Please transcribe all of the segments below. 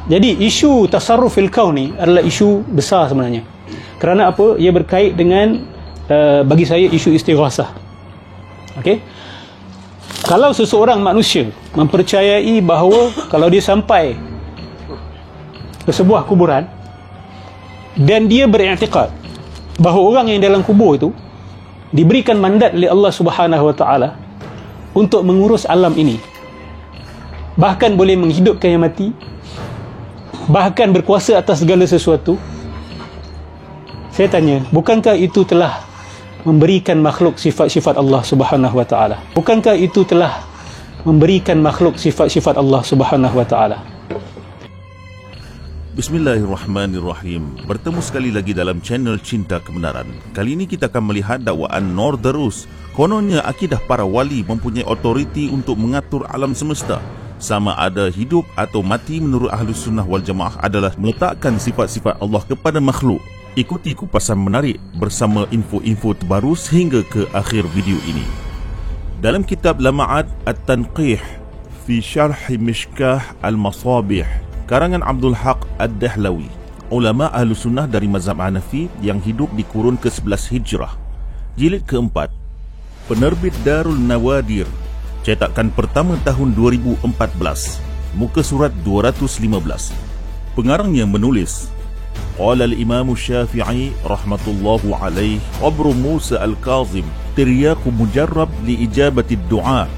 Jadi isu tasarruf fil kaun ni adalah isu besar sebenarnya. Kerana apa? Ia berkait dengan bagi saya isu istighasah. Okey. Kalau seseorang manusia mempercayai bahawa kalau dia sampai ke sebuah kuburan dan dia beriktikad bahawa orang yang dalam kubur itu diberikan mandat oleh Allah Subhanahu Wa Taala untuk mengurus alam ini, bahkan boleh menghidupkan yang mati, bahkan berkuasa atas segala sesuatu, saya tanya, bukankah itu telah memberikan makhluk sifat-sifat Allah Subhanahu Wa Taala? Bukankah itu telah memberikan makhluk sifat-sifat Allah Subhanahu Wa Taala? Bismillahirrahmanirrahim. Bertemu sekali lagi dalam channel Cinta Kebenaran. Kali ini kita akan melihat dakwaan Northerus. Kononnya akidah para wali mempunyai otoriti untuk mengatur alam semesta. Sama ada hidup atau mati menurut Ahlus Sunnah wal Jamaah adalah meletakkan sifat-sifat Allah kepada makhluk. Ikuti kupasan menarik bersama info-info terbaru sehingga ke akhir video ini. Dalam kitab Lama'at At-Tanqih fi Syarh Mishkah Al-Masabih karangan Abdul Haq Ad-Dahlawi, ulama Ahlus Sunnah dari mazhab Hanafi yang hidup di kurun ke-11 Hijrah, jilid ke-4, penerbit Darul Nawadir, cetakan pertama tahun 2014, muka surat 215. Pengarangnya menulis, qala al-Imam Syafi'i rahmatullahu alaih, qabru Musa al-Kazim tiryaqu mujarrab li ijabati ad-du'a.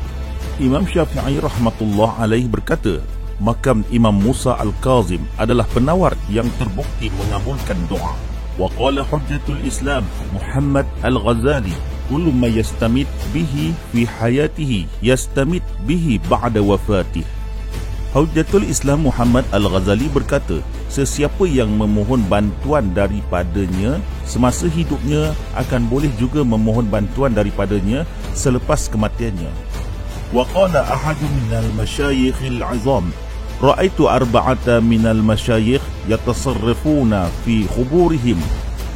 Imam Syafi'i rahmatullah alaih berkata, makam Imam Musa al-Kazim adalah penawar yang terbukti mengabulkan doa. Wa qala hujjatul Islam Muhammad al-Ghazali, kullu ma yastamit bihi fi hayatihi yastamit bihi ba'da wafatih. Hujjatul Islam Muhammad al-Ghazali berkata, sesiapa yang memohon bantuan daripadanya semasa hidupnya akan boleh juga memohon bantuan daripadanya selepas kematiannya. Wa qala ahadu minal masyayikhil azam, ra'aitu arba'ata minal masyayikh yatasarrifuna fi khuburihim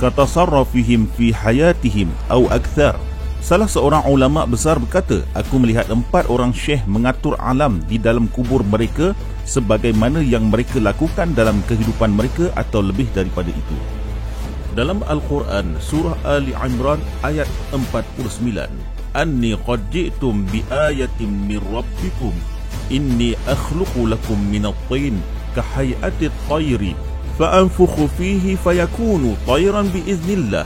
katasarrafihim fi hayatihim aw akthar. Salah seorang ulama besar berkata, aku melihat 4 orang syekh mengatur alam di dalam kubur mereka sebagaimana yang mereka lakukan dalam kehidupan mereka atau lebih daripada itu. Dalam Al-Quran surah Ali Imran ayat 49, anni qad ji'tum bi ayatin min rabbikum inni akhluqu lakum min at-tin ka hay'ati at-tayri fa anfukhu fihi fayakunu tayran bi iznillah.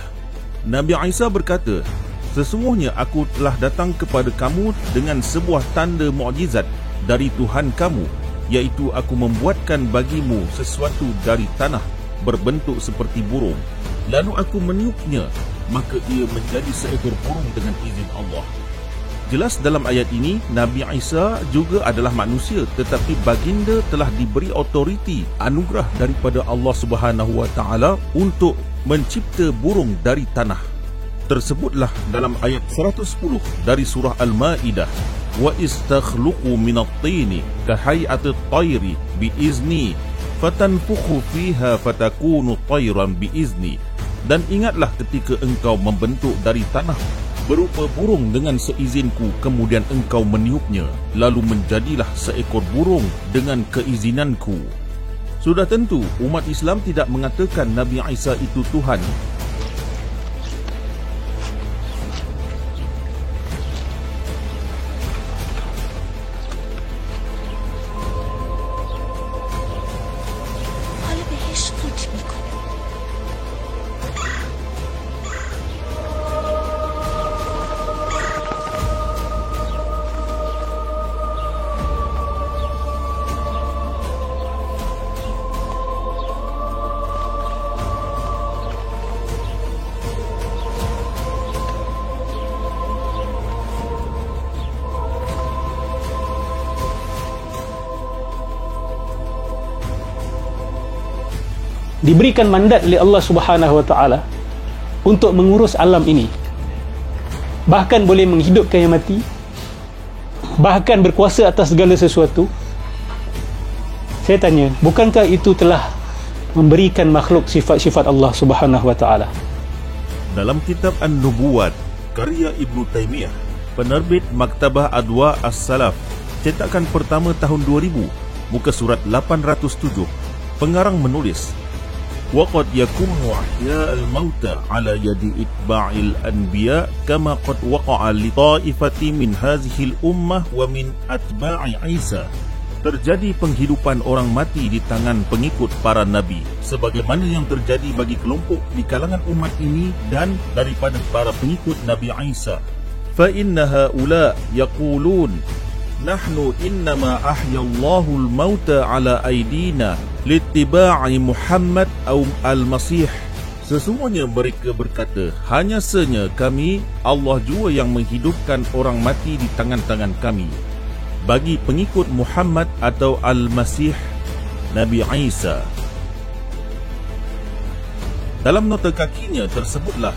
Nabi Isa berkata, sesungguhnya aku telah datang kepada kamu dengan sebuah tanda mukjizat dari Tuhan kamu, iaitu aku membuatkan bagimu sesuatu dari tanah berbentuk seperti burung, lalu aku meniupnya, maka ia menjadi seekor burung dengan izin Allah. Jelas dalam ayat ini, Nabi Isa juga adalah manusia, tetapi baginda telah diberi otoriti, anugerah daripada Allah Subhanahu Wa Taala untuk mencipta burung dari tanah. Tersebutlah dalam ayat 110 dari surah Al-Ma'idah, wa istakhluqu minat-tini ka hay'ati at-tayri bi izni fatanfukhu fiha fatakunu tayran bi izni. Dan ingatlah ketika engkau membentuk dari tanah berupa burung dengan seizinku, kemudian engkau meniupnya, lalu menjadilah seekor burung dengan keizinanku. Sudah tentu umat Islam tidak mengatakan Nabi Isa itu Tuhan. Diberikan mandat oleh Allah Subhanahu Wa Taala untuk mengurus alam ini, bahkan boleh menghidupkan yang mati, bahkan berkuasa atas segala sesuatu. Saya tanya, bukankah itu telah memberikan makhluk sifat-sifat Allah Subhanahu Wa Taala? Dalam kitab An-Nubuwat karya Ibnu Taimiyah, penerbit Maktabah Adwa As-Salaf, cetakan pertama tahun 2000, muka surat 807, Pengarang menulis, وَقَدْ يَكُونُ أَحْيَاءَ الْمَوْتَى عَلَى يَدِ إِتْبَاعِ الْأَنْبِيَاءِ كَمَا قَدْ وَقَعَ لِطَائِفَةٍ مِنْ هَذِهِ الْأُمَّةِ وَمِنْ أَتْبَاعِ عِيسَى. Terjadi penghidupan orang mati di tangan pengikut para nabi, sebagaimana yang terjadi bagi kelompok di kalangan umat ini dan daripada para pengikut Nabi Isa. فَإِنَّ هَؤُلَاءِ يَقُولُونَ نَحْنُ إِنَّمَا أَحْيَا اللَّهُ الْمَوْتَى عَلَى أَيْدِينَا لِاتِّبَاعِ مُحَمَّدٍ أَوْ الْمَسِيحِ. Sesungguhnya mereka berkata, hanya sahaja kami, Allah jua yang menghidupkan orang mati di tangan-tangan kami, bagi pengikut Muhammad atau Al-Masih, Nabi Isa. Dalam nota kakinya tersebutlah,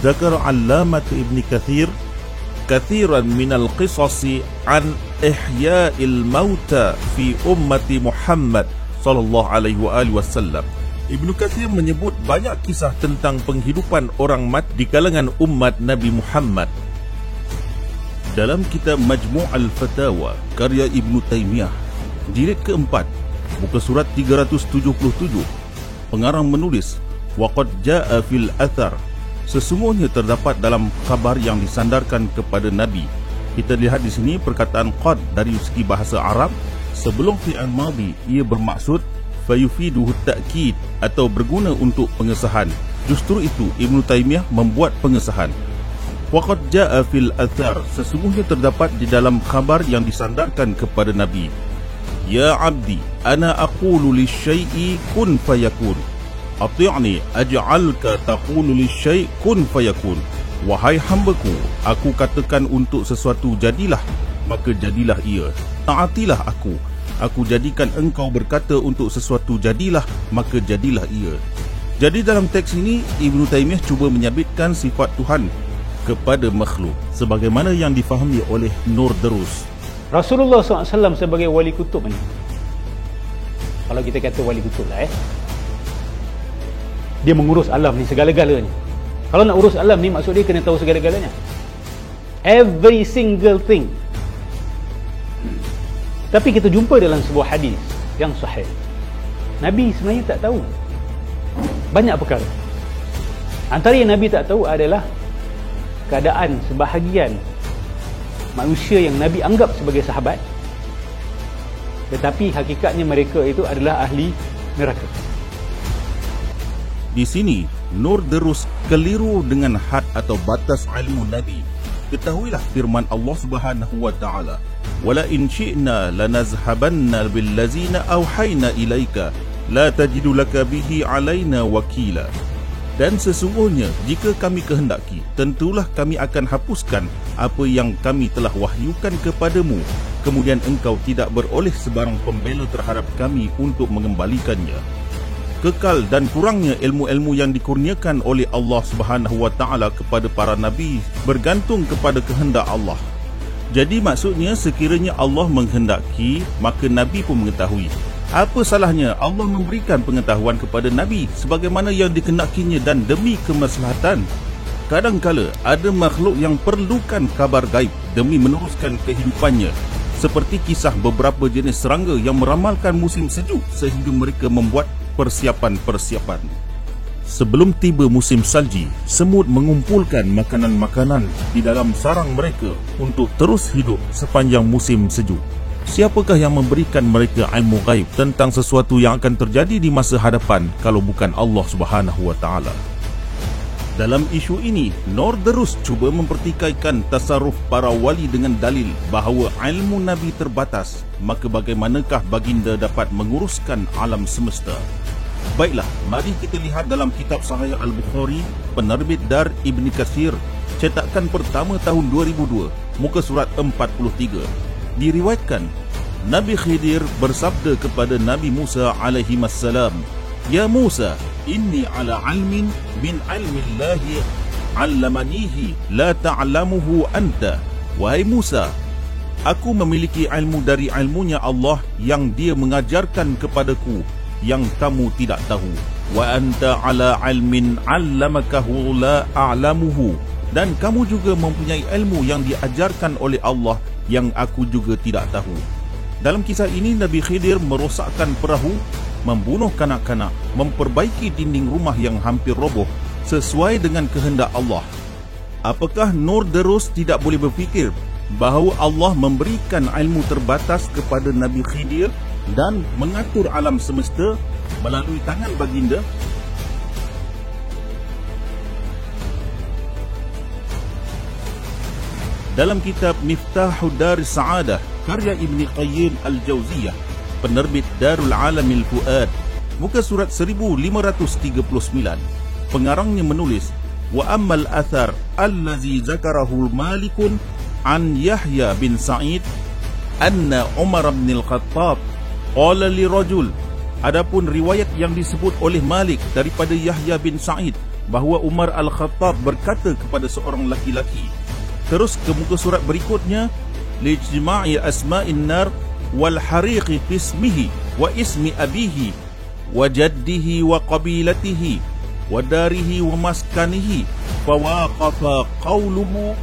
Zakar Allamat Ibn Kathir kathiran minal qisasi an ihya'il mauta fi ummati Muhammad sallallahu alaihi wasallam. Ibnu Kathir menyebut banyak kisah tentang penghidupan orang mati di kalangan umat Nabi Muhammad. Dalam kitab Majmu' al-Fatawa karya Ibnu Taimiyah, jilid keempat, muka surat 377, pengarang menulis, waqad jaa fil athar, sesungguhnya terdapat dalam khabar yang disandarkan kepada Nabi. Kita lihat di sini perkataan qad dari segi bahasa Arab. Sebelum fi'il madhi, ia bermaksud fayufiduhu ta'kid atau berguna untuk pengesahan. Justru itu Ibnu Taimiyah membuat pengesahan. Waqad jaa fil athar, sesungguhnya terdapat di dalam khabar yang disandarkan kepada Nabi. Ya abdi, ana aqulu lisyai'i kun fayakun. Ati'ni aj'alka taqulu lisyai' kun fayakun. Wahai hambaku, aku katakan untuk sesuatu jadilah, maka jadilah ia. Taatilah aku jadikan engkau berkata untuk sesuatu jadilah, maka jadilah ia. Jadi dalam teks ini Ibnu Taimiyah cuba menyabitkan sifat Tuhan kepada makhluk sebagaimana yang difahami oleh Nur Darus. Rasulullah SAW sebagai wali kutub ni, kalau kita kata wali kutub lah dia mengurus alam ni segala-galanya. Kalau nak urus alam ni, maksud dia kena tahu segala-galanya, every single thing. Tapi kita jumpa dalam sebuah hadis yang sahih, Nabi sebenarnya tak tahu banyak perkara. Antara yang Nabi tak tahu adalah keadaan sebahagian manusia yang Nabi anggap sebagai sahabat, tetapi hakikatnya mereka itu adalah ahli neraka. Di sini Nur Darus keliru dengan had atau batas ilmu Nabi. Ketahuilah firman Allah Subhanahu wa taala, "Wala in syi'na lanazhabanna billazina awhayna ilaika la tajidu laka bihi 'alaina wakila." Dan sesungguhnya jika kami kehendaki, tentulah kami akan hapuskan apa yang kami telah wahyukan kepadamu, kemudian engkau tidak beroleh sebarang pembela terhadap kami untuk mengembalikannya. Kekal dan kurangnya ilmu-ilmu yang dikurniakan oleh Allah Subhanahu wa taala kepada para nabi bergantung kepada kehendak Allah. Jadi maksudnya sekiranya Allah menghendaki, maka nabi pun mengetahui. Apa salahnya Allah memberikan pengetahuan kepada nabi sebagaimana yang dikenakinya dan demi kemaslahatan? Kadangkala ada makhluk yang perlukan kabar gaib demi meneruskan kehidupannya, seperti kisah beberapa jenis serangga yang meramalkan musim sejuk sehingga mereka membuat persiapan-persiapan. Sebelum tiba musim salji, semut mengumpulkan makanan-makanan di dalam sarang mereka untuk terus hidup sepanjang musim sejuk. Siapakah yang memberikan mereka ilmu gaib tentang sesuatu yang akan terjadi di masa hadapan kalau bukan Allah Subhanahu wa taala? Dalam isu ini, Nur Darus cuba mempertikaikan tasarruf para wali dengan dalil bahawa ilmu Nabi terbatas, maka bagaimanakah baginda dapat menguruskan alam semesta? Baiklah, mari kita lihat dalam kitab Sahih Al-Bukhari, penerbit Dar Ibn Kathir, cetakan pertama tahun 2002, muka surat 43. Diriwayatkan, Nabi Khidir bersabda kepada Nabi Musa alaihi wassalam, "Ya Musa, inni ala ilmin min ilmillahi 'allamanihi la ta'lamuhu anta." Wahai Musa, aku memiliki ilmu dari ilmunya Allah yang dia mengajarkan kepadaku yang kamu tidak tahu. Wa anta ala ilmin 'allamakahu la a'lamuhu. Dan kamu juga mempunyai ilmu yang diajarkan oleh Allah yang aku juga tidak tahu. Dalam kisah ini Nabi Khidir merosakkan perahu membunuh kanak-kanak, memperbaiki dinding rumah yang hampir roboh sesuai dengan kehendak Allah. Apakah Norderus tidak boleh berfikir bahawa Allah memberikan ilmu terbatas kepada Nabi Khidir dan mengatur alam semesta melalui tangan baginda? Dalam kitab Miftahud Daris Sa'adah karya Ibn Qayyim Al-Jauziyah, penerbit Darul Alamil Fuad, muka surat 1539, pengarangnya menulis, wa ammal athar allazi zakarahu Malikun an Yahya bin Sa'id anna Umar bin Al-Khattab qala li rajul. Adapun riwayat yang disebut oleh Malik daripada Yahya bin Sa'id bahawa Umar Al-Khattab berkata kepada seorang laki-laki. Terus ke muka surat berikutnya, lijma'i asma'in nar wal hariqi fismihi wa ismi abihi wa jaddihi wa qabilatihi wa darihi wa maskanihi fawaqafa qawluhu.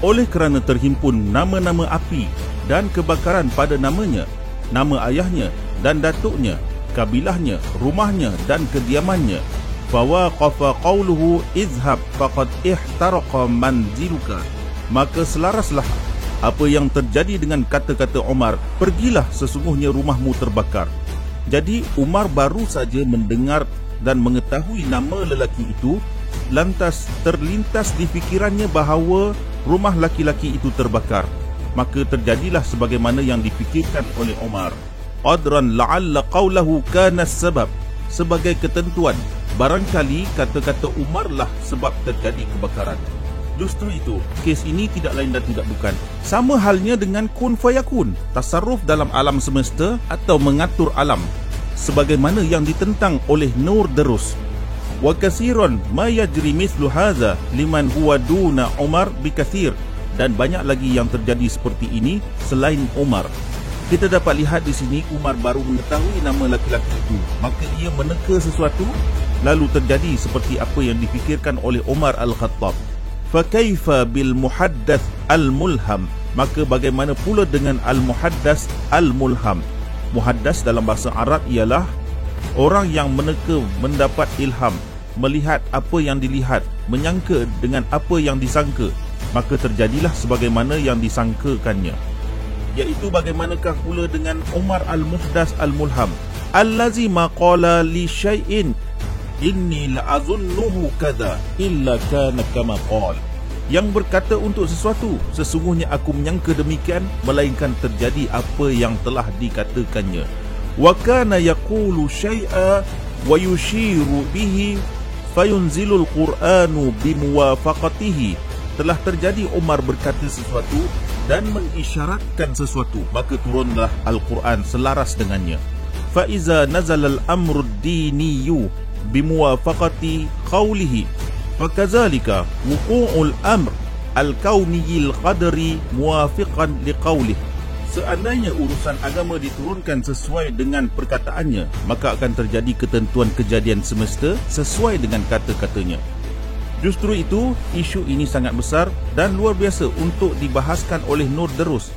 Oleh kerana terhimpun nama-nama api dan kebakaran pada namanya, nama ayahnya dan datuknya, kabilahnya, rumahnya dan kediamannya, fawaqafa qawluhu izhab faqad ihtaraqa manziluka, maka selaraslah apa yang terjadi dengan kata-kata Umar, pergilah sesungguhnya rumahmu terbakar. Jadi Umar baru saja mendengar dan mengetahui nama lelaki itu, lantas terlintas di fikirannya bahawa rumah laki-laki itu terbakar. Maka terjadilah sebagaimana yang difikirkan oleh Umar. Qadran la'alla qawlahu kana sebab, sebagai ketentuan, barangkali kata-kata Umar lah sebab terjadi kebakaran. Justru itu, kes ini tidak lain dan tidak bukan, sama halnya dengan kun fayakun, tasarruf dalam alam semesta atau mengatur alam, sebagaimana yang ditentang oleh Norderus. Wa kasiran ma yajri mithlu hadza liman huwa duna Umar bikathir, dan banyak lagi yang terjadi seperti ini selain Umar. Kita dapat lihat di sini Umar baru mengetahui nama laki-laki itu, maka ia meneka sesuatu, lalu terjadi seperti apa yang difikirkan oleh Umar Al-Khattab. Fakaifa bil muhaddath al-mulham, maka bagaimana pula dengan al-muhaddath al-mulham? Muhaddas dalam bahasa Arab ialah orang yang meneka, mendapat ilham, melihat apa yang dilihat, menyangka dengan apa yang disangka, maka terjadilah sebagaimana yang disangkakannya. Iaitu bagaimanakah pula dengan Umar al-Muhdas al-Mulham, allazi maqala li syai'in inni la'azunnuhu kadha illa kana kama qala, yang berkata untuk sesuatu, sesungguhnya aku menyangka demikian, melainkan terjadi apa yang telah dikatakannya. Wa kana yaqulu syai'a wa yushiru bihi fayunzilul qur'anu bimuwafaqatihi, telah terjadi Umar berkata sesuatu dan mengisyaratkan sesuatu, maka turunlah Al-Quran selaras dengannya. Fa iza nazala al-amru ad-diniyyu bimuwafaqati qawlihi fakazalika wuqu'ul amr al-kauniyil qadri muwafiqan liqawlih. Seandainya urusan agama diturunkan sesuai dengan perkataannya, maka akan terjadi ketentuan kejadian semesta sesuai dengan kata-katanya. Justru itu, isu ini sangat besar dan luar biasa untuk dibahaskan oleh Norderus.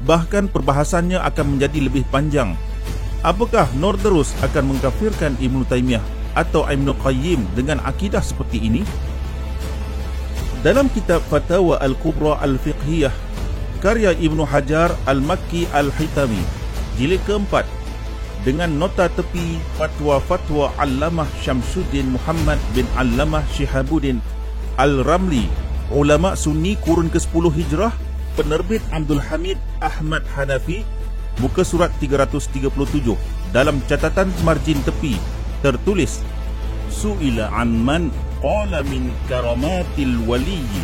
Bahkan perbahasannya akan menjadi lebih panjang. Apakah Norderus akan mengkafirkan Ibn Taymiyah atau Ibn Qayyim dengan akidah seperti ini? Dalam kitab Fatawa Al-Kubra Al-Fiqhiyah karya Ibn Hajar Al-Makki Al-Hitami, jilid keempat, dengan nota tepi fatwa-fatwa Allamah Syamsuddin Muhammad bin Allamah Shihabuddin Al-Ramli, ulama Sunni kurun ke-10 Hijrah, penerbit Abdul Hamid Ahmad Hanafi, muka surat 337. Dalam catatan margin tepi tertulis, su'ila an man qala min karamatil waliyyi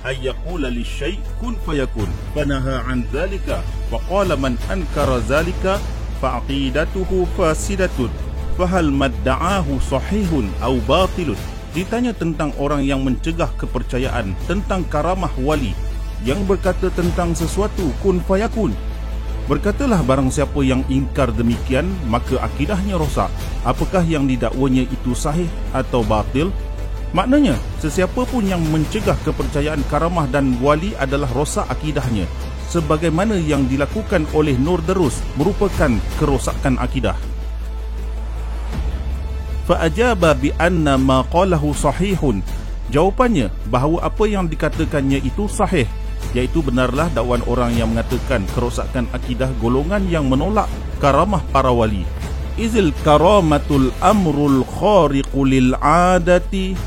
ay yaqula li syai' kun fayakun fanaha an dhalika wa qala man ankara dhalika fa aqidatuhu fasidatun fahal madda'ahu sahihun aw batilun. Ditanya tentang orang yang mencegah kepercayaan tentang karamah wali, yang berkata tentang sesuatu kun fayakun. Berkatalah barang siapa yang ingkar demikian, maka akidahnya rosak. Apakah yang didakwanya itu sahih atau batil? Maknanya, sesiapa pun yang mencegah kepercayaan karamah dan wali adalah rosak akidahnya, sebagaimana yang dilakukan oleh Norderus merupakan kerosakan akidah. Fa'ajaba bi anna ma qalahu sahihun. Jawapannya bahawa apa yang dikatakannya itu sahih, iaitu benarlah dakwaan orang yang mengatakan kerosakan akidah golongan yang menolak karamah para wali. Izil karamatul amrul khariqu lil adati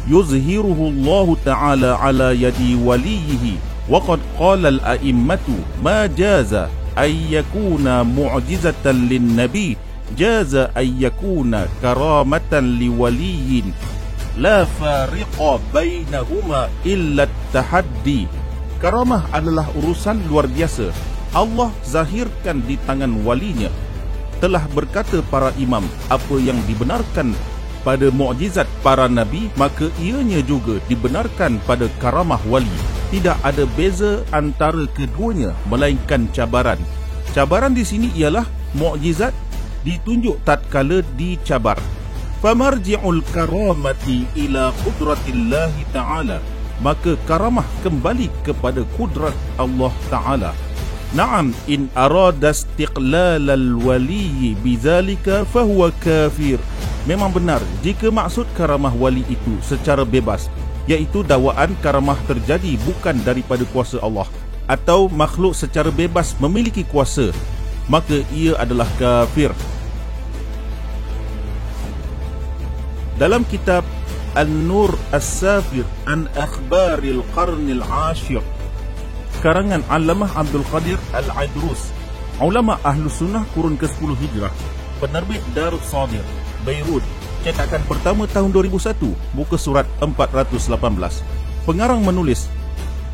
yuzhiruhu Allah Ta'ala ala yadi waliyihi. Wa qad qala al-a'immatu ma jaza ay yakuna mu'jizatan lin nabi jaza ay yakuna karamatan liwaliyin la fariqa bainahuma illa tahaddi. Karamah adalah urusan luar biasa. Allah zahirkan di tangan walinya. Telah berkata para imam, apa yang dibenarkan pada mukjizat para nabi, maka ianya juga dibenarkan pada karamah wali. Tidak ada beza antara keduanya melainkan cabaran. Cabaran di sini ialah mukjizat ditunjuk tatkala dicabar. Famarji'ul karamati ila qudratillahi ta'ala. Maka karamah kembali kepada kudrat Allah Ta'ala. Naam, in arada istiqlalal waliyi bizalika fahuwa kafir. Memang benar jika maksud karamah wali itu secara bebas, iaitu dakwaan karamah terjadi bukan daripada kuasa Allah atau makhluk secara bebas memiliki kuasa, maka ia adalah kafir. Dalam kitab An-Nur As-Safir an Akhbaril Qarnil Ashir karangan Allamah Abdul Qadir Al-Aidrus, ulama Ahlus Sunnah kurun ke-10 Hijrah, penerbit Darus Sadir, Beirut, cetakan pertama tahun 2001, muka surat 418. Pengarang menulis,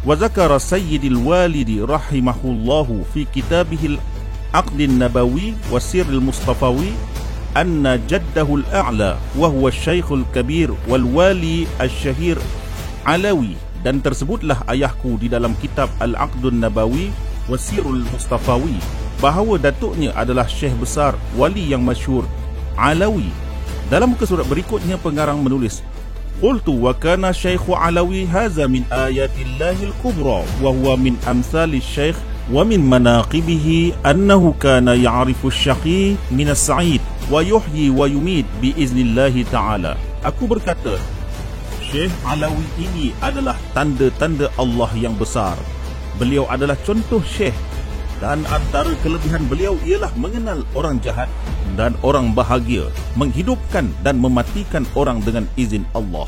wa zakara Sayyidil Walidi rahimahullahu fi kitabihil Aqdin Nabawi wa Sirril Mustafawi anna jaddahul a'la wa huwa Syekhul Kabir wal Wali Asy-Syahir Alawi. Dan tersebutlah ayahku di dalam kitab Al-Aqdun Nabawi wa Sirrul Mustafawi bahawa datuknya adalah Syekh besar, wali yang masyhur, Alawi. Dalam muka surat berikutnya pengarang menulis, qultu wa kana Syekhu Alawi haza min ayatillahil kubra wa huwa min amsali Syekh wa min manaqibihi annahu kana ya'rifu syaqi min as-sa'id wa yuhyi wa yumit biiznillahi ta'ala. Aku berkata, Syekh Alawi ini adalah tanda-tanda Allah yang besar. Beliau adalah contoh Syekh, dan antara kelebihan beliau ialah mengenal orang jahat dan orang bahagia, menghidupkan dan mematikan orang dengan izin Allah.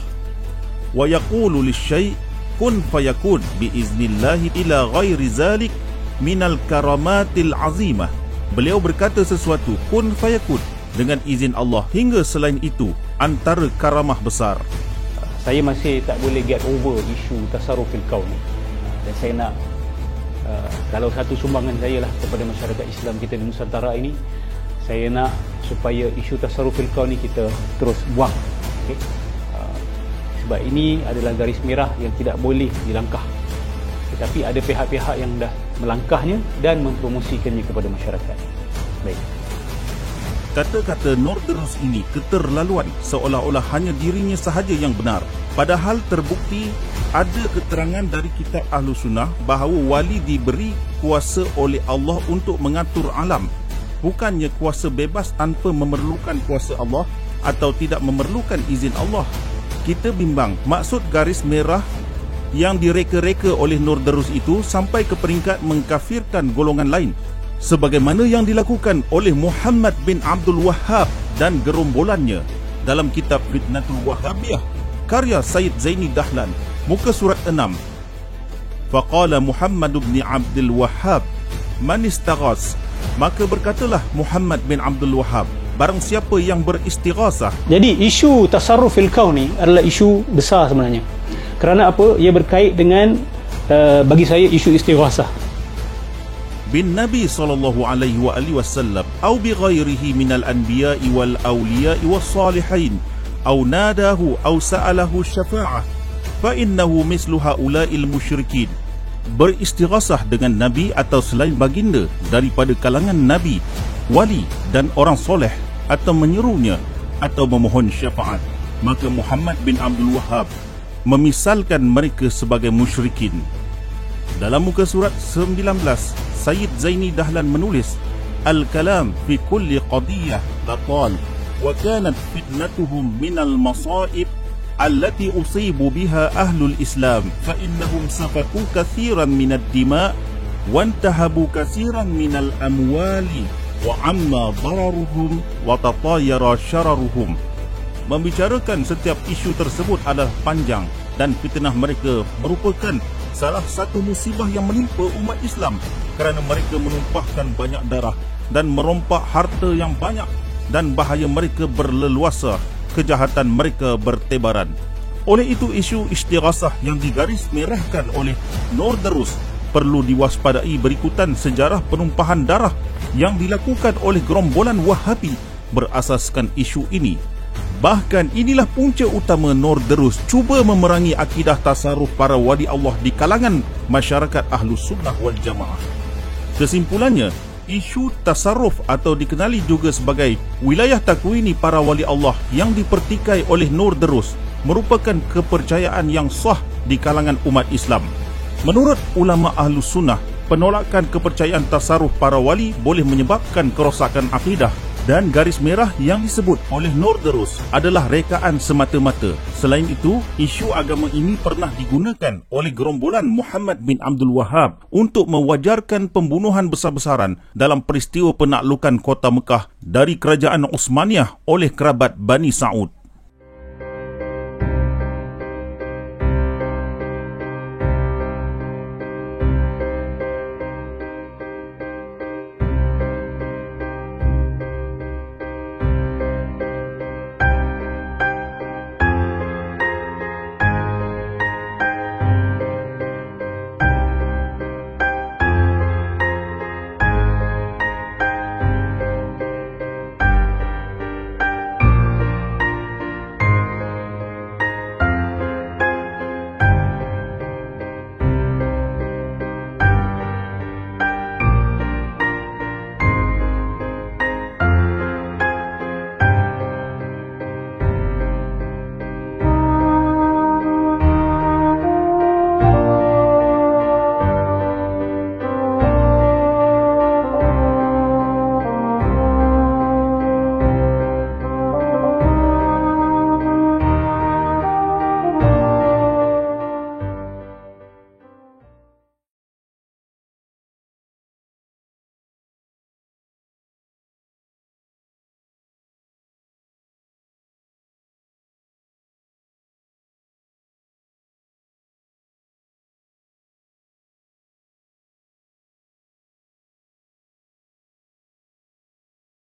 Wa yaqulu lisyai' kun fayakun biiznillahi ila ghairi zalik minal karamatil azimah. Beliau berkata sesuatu kun fayakun dengan izin Allah, hingga selain itu antara karamah besar. Saya masih tak boleh get over isu tasarrufil kaun ni. Dan saya nak kalau satu sumbangan saya lah kepada masyarakat Islam kita di Nusantara ini, saya nak supaya isu tasarrufil kaun ni kita terus buang. Okay? Sebab ini adalah garis merah yang tidak boleh dilangkah. Tetapi ada pihak-pihak yang dah melangkahnya dan mempromosikannya kepada masyarakat. Baik. Kata-kata Norderus ini keterlaluan, seolah-olah hanya dirinya sahaja yang benar. Padahal terbukti ada keterangan dari kitab Ahlus Sunnah bahawa wali diberi kuasa oleh Allah untuk mengatur alam. Bukannya kuasa bebas tanpa memerlukan kuasa Allah atau tidak memerlukan izin Allah. Kita bimbang maksud garis merah yang direka-reka oleh Norderus itu sampai ke peringkat mengkafirkan golongan lain, sebagaimana yang dilakukan oleh Muhammad bin Abdul Wahhab dan gerombolannya dalam kitab Fitnatul Wahhabiyah karya Sayyid Zaini Dahlan, muka surat 6. Faqala Muhammad bin Abdul Wahhab man istaghas, maka berkatalah Muhammad bin Abdul Wahhab, barang siapa yang beristighasah. Jadi isu tasarrufil kaun ni adalah isu besar sebenarnya. Kerana apa? Ia berkait dengan bagi saya isu istighasah bin Nabi sallallahu alaihi wa alihi wasallam atau bi ghairihi minal anbiya'i wal awliya'i was salihin atau nadahu atau sa'alahu syafa'ah fa innahu mislu haula'il musyrikin. Beristighasah dengan nabi atau selain baginda daripada kalangan nabi, wali dan orang soleh, atau menyerunya atau memohon syafaat, maka Muhammad bin Abdul Wahhab memisalkan mereka sebagai musyrikin. Dalam muka surat 19, Sayyid Zaini Dahlan menulis, Al-kalam fi kulli qadiyah batal wa kanat fitnatuhum minal masaib allati usibu biha ahlul Islam fa innahum safaku katsiran minad dima wa antahabu katsiran minal amwali wa amma dararuhum wa tatayara syararuhum. Membicarakan setiap isu tersebut adalah panjang dan fitnah mereka merupakan salah satu musibah yang menimpa umat Islam kerana mereka menumpahkan banyak darah dan merompak harta yang banyak, dan bahaya mereka berleluasa, kejahatan mereka bertebaran. Oleh itu, isu istighasah yang digaris merahkan oleh Norderus perlu diwaspadai berikutan sejarah penumpahan darah yang dilakukan oleh gerombolan Wahabi berasaskan isu ini. Bahkan inilah punca utama Norderus cuba memerangi akidah tasarruf para wali Allah di kalangan masyarakat Ahlus Sunnah wal Jamaah. Kesimpulannya, isu tasarruf atau dikenali juga sebagai wilayah takwini para wali Allah yang dipertikai oleh Norderus merupakan kepercayaan yang sah di kalangan umat Islam. Menurut ulama Ahlus Sunnah, penolakan kepercayaan tasarruf para wali boleh menyebabkan kerosakan akidah, dan garis merah yang disebut oleh Norderus adalah rekaan semata-mata. Selain itu, isu agama ini pernah digunakan oleh gerombolan Muhammad bin Abdul Wahhab untuk mewajarkan pembunuhan besar-besaran dalam peristiwa penaklukan kota Mekah dari kerajaan Uthmaniyah oleh kerabat Bani Saud.